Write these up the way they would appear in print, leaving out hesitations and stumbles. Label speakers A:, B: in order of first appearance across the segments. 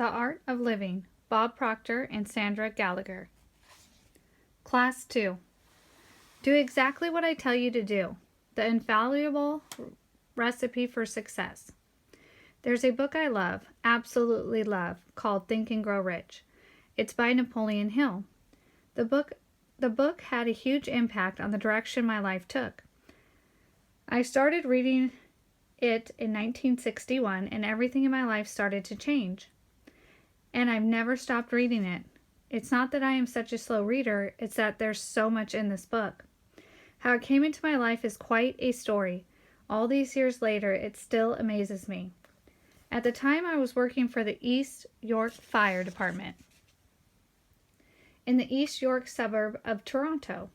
A: The Art of Living, Bob Proctor and Sandra Gallagher. Class 2. Do exactly what I tell you to do. The infallible recipe for success. There's a book I love, absolutely love, called Think and Grow Rich. It's by Napoleon Hill. The book had a huge impact on the direction my life took. I started reading it in 1961 and everything in my life started to change. And I've never stopped reading it. It's not that I am such a slow reader, it's that there's so much in this book. How it came into my life is quite a story. All these years later, it still amazes me. At the time, I was working for the East York Fire Department in the East York suburb of Toronto.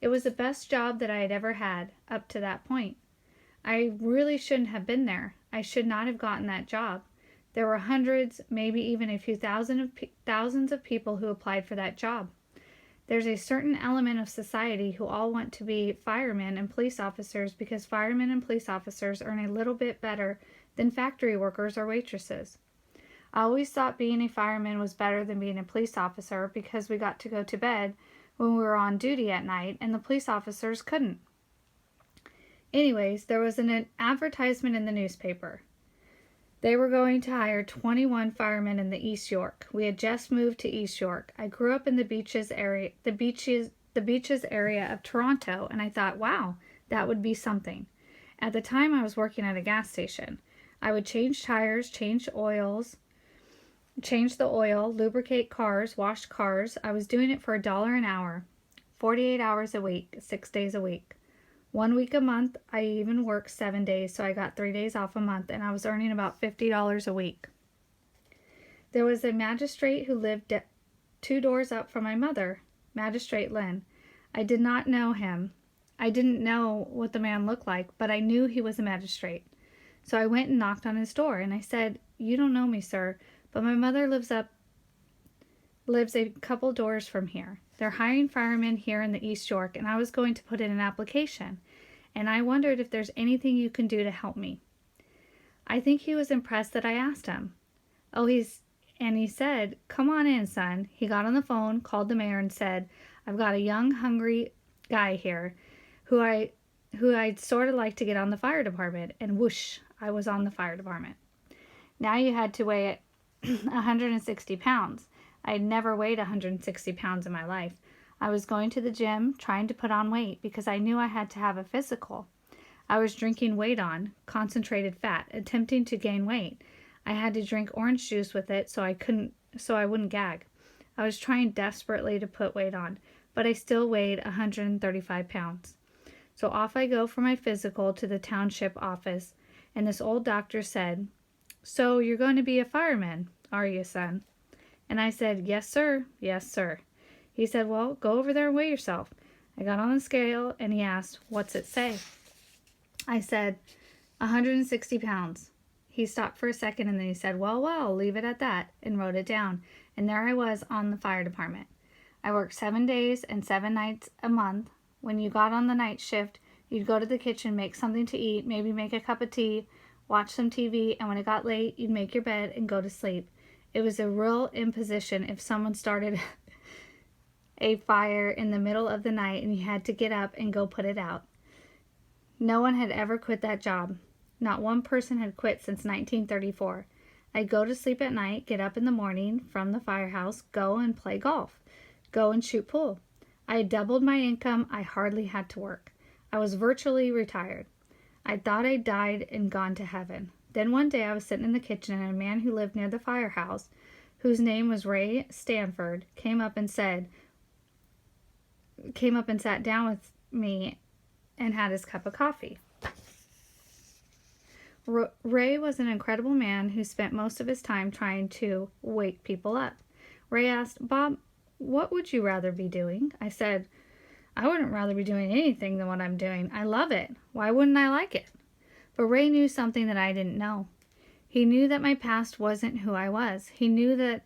A: It was the best job that I had ever had up to that point. I really shouldn't have been there. I should not have gotten that job. There were hundreds, maybe even a few thousands of people who applied for that job. There's a certain element of society who all want to be firemen and police officers because firemen and police officers earn a little bit better than factory workers or waitresses. I always thought being a fireman was better than being a police officer because we got to go to bed when we were on duty at night and the police officers couldn't. Anyways, there was an advertisement in the newspaper. They were going to hire 21 firemen in the East York. We had just moved to East York. I grew up in the beaches area of Toronto, and I thought, wow, that would be something. At the time, I was working at a gas station. I would change tires, change the oil, lubricate cars, wash cars. I was doing it for $1 an hour, 48 hours a week, 6 days a week. 1 week a month, I even worked 7 days, so I got 3 days off a month, and I was earning about $50 a week. There was a magistrate who lived 2 doors up from my mother, Magistrate Lynn. I did not know him. I didn't know what the man looked like, but I knew he was a magistrate. So I went and knocked on his door, and I said, "You don't know me, sir, but my mother lives a couple doors from here. They're hiring firemen here in the East York, and I was going to put in an application, and I wondered if there's anything you can do to help me." I think he was impressed that I asked him. He said, "Come on in, son." He got on the phone, called the mayor, and said, "I've got a young, hungry guy here who I'd sort of like to get on the fire department." And whoosh, I was on the fire department. Now you had to weigh 160 pounds. I had never weighed 160 pounds in my life. I was going to the gym, trying to put on weight because I knew I had to have a physical. I was drinking Weight On, concentrated fat, attempting to gain weight. I had to drink orange juice with it so I wouldn't gag. I was trying desperately to put weight on, but I still weighed 135 pounds. So off I go for my physical to the township office, and this old doctor said, "So you're going to be a fireman, are you, son?" And I said, "Yes, sir. Yes, sir." He said, "Well, go over there and weigh yourself." I got on the scale, and he asked, "What's it say?" I said, 160 pounds. He stopped for a second, and then he said, well, leave it at that," and wrote it down. And there I was on the fire department. I worked 7 days and 7 nights a month. When you got on the night shift, you'd go to the kitchen, make something to eat, maybe make a cup of tea, watch some TV, and when it got late, you'd make your bed and go to sleep. It was a real imposition if someone started a fire in the middle of the night and you had to get up and go put it out. No one had ever quit that job. Not one person had quit since 1934. I'd go to sleep at night, get up in the morning from the firehouse, go and play golf, go and shoot pool. I had doubled my income. I hardly had to work. I was virtually retired. I thought I'd died and gone to heaven. Then one day I was sitting in the kitchen and a man who lived near the firehouse, whose name was Ray Stanford, came up and sat down with me and had his cup of coffee. Ray was an incredible man who spent most of his time trying to wake people up. Ray asked, "Bob, what would you rather be doing?" I said, "I wouldn't rather be doing anything than what I'm doing. I love it. Why wouldn't I like it?" But Ray knew something that I didn't know. He knew that my past wasn't who I was. He knew that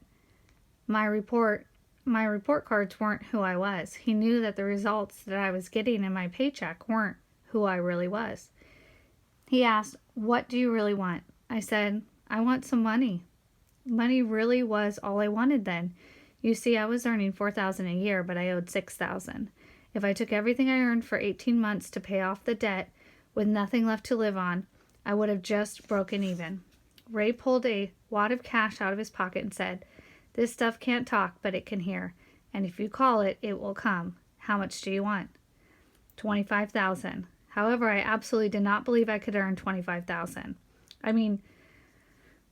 A: my report cards weren't who I was. He knew that the results that I was getting in my paycheck weren't who I really was. He asked, "What do you really want?" I said, "I want some money." Money really was all I wanted then. You see, I was earning $4,000 a year, but I owed $6,000. If I took everything I earned for 18 months to pay off the debt with nothing left to live on, I would have just broken even. Ray pulled a wad of cash out of his pocket and said, "This stuff can't talk, but it can hear. And if you call it, it will come. How much do you want?" $25,000. However, I absolutely did not believe I could earn $25,000. I mean,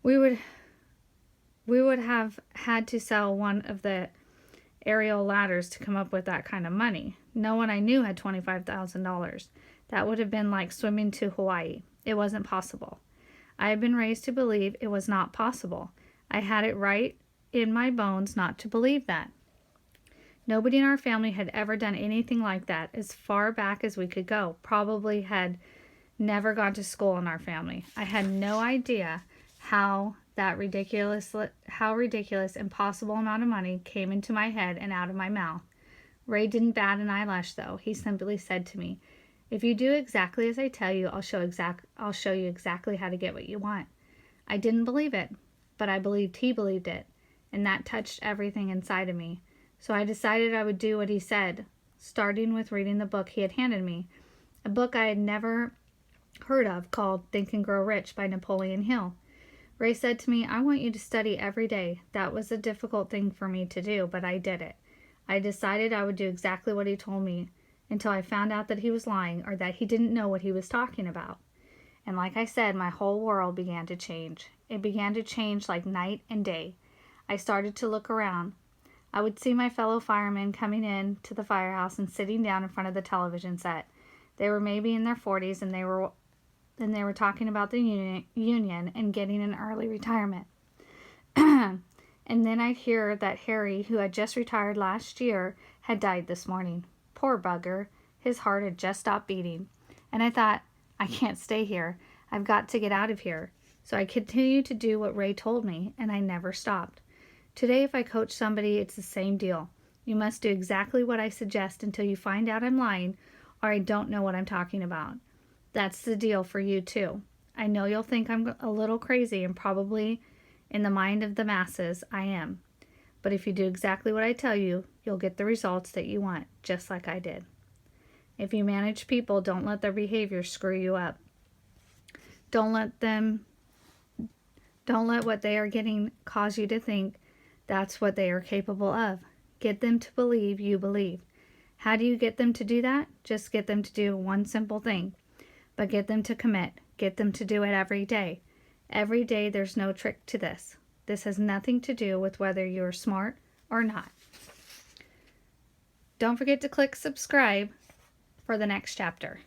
A: we would have had to sell one of the aerial ladders to come up with that kind of money. No one I knew had $25,000. That would have been like swimming to Hawaii. It wasn't possible. I had been raised to believe it was not possible. I had it right in my bones not to believe that. Nobody in our family had ever done anything like that as far back as we could go. Probably had never gone to school in our family. I had no idea how ridiculous, impossible amount of money came into my head and out of my mouth. Ray didn't bat an eyelash, though. He simply said to me, "If you do exactly as I tell you, I'll show you exactly how to get what you want." I didn't believe it, but I believed he believed it, and that touched everything inside of me. So I decided I would do what he said, starting with reading the book he had handed me, a book I had never heard of called Think and Grow Rich by Napoleon Hill. Ray said to me, "I want you to study every day." That was a difficult thing for me to do, but I did it. I decided I would do exactly what he told me until I found out that he was lying or that he didn't know what he was talking about. And like I said, my whole world began to change. It began to change like night and day. I started to look around. I would see my fellow firemen coming in to the firehouse and sitting down in front of the television set. They were maybe in their 40s, and they were talking about the union and getting an early retirement. And then I'd hear that Harry, who had just retired last year, had died this morning. Poor bugger. His heart had just stopped beating. And I thought, I can't stay here. I've got to get out of here. So I continued to do what Ray told me, and I never stopped. Today, if I coach somebody, it's the same deal. You must do exactly what I suggest until you find out I'm lying or I don't know what I'm talking about. That's the deal for you, too. I know you'll think I'm a little crazy, and probably in the mind of the masses, I am. But if you do exactly what I tell you, you'll get the results that you want, just like I did. If you manage people, don't let their behavior screw you up. Don't let what they are getting cause you to think that's what they are capable of. Get them to believe you believe. How do you get them to do that? Just get them to do one simple thing. But get them to commit. Get them to do it every day. Every day, there's no trick to this. This has nothing to do with whether you're smart or not. Don't forget to click subscribe for the next chapter.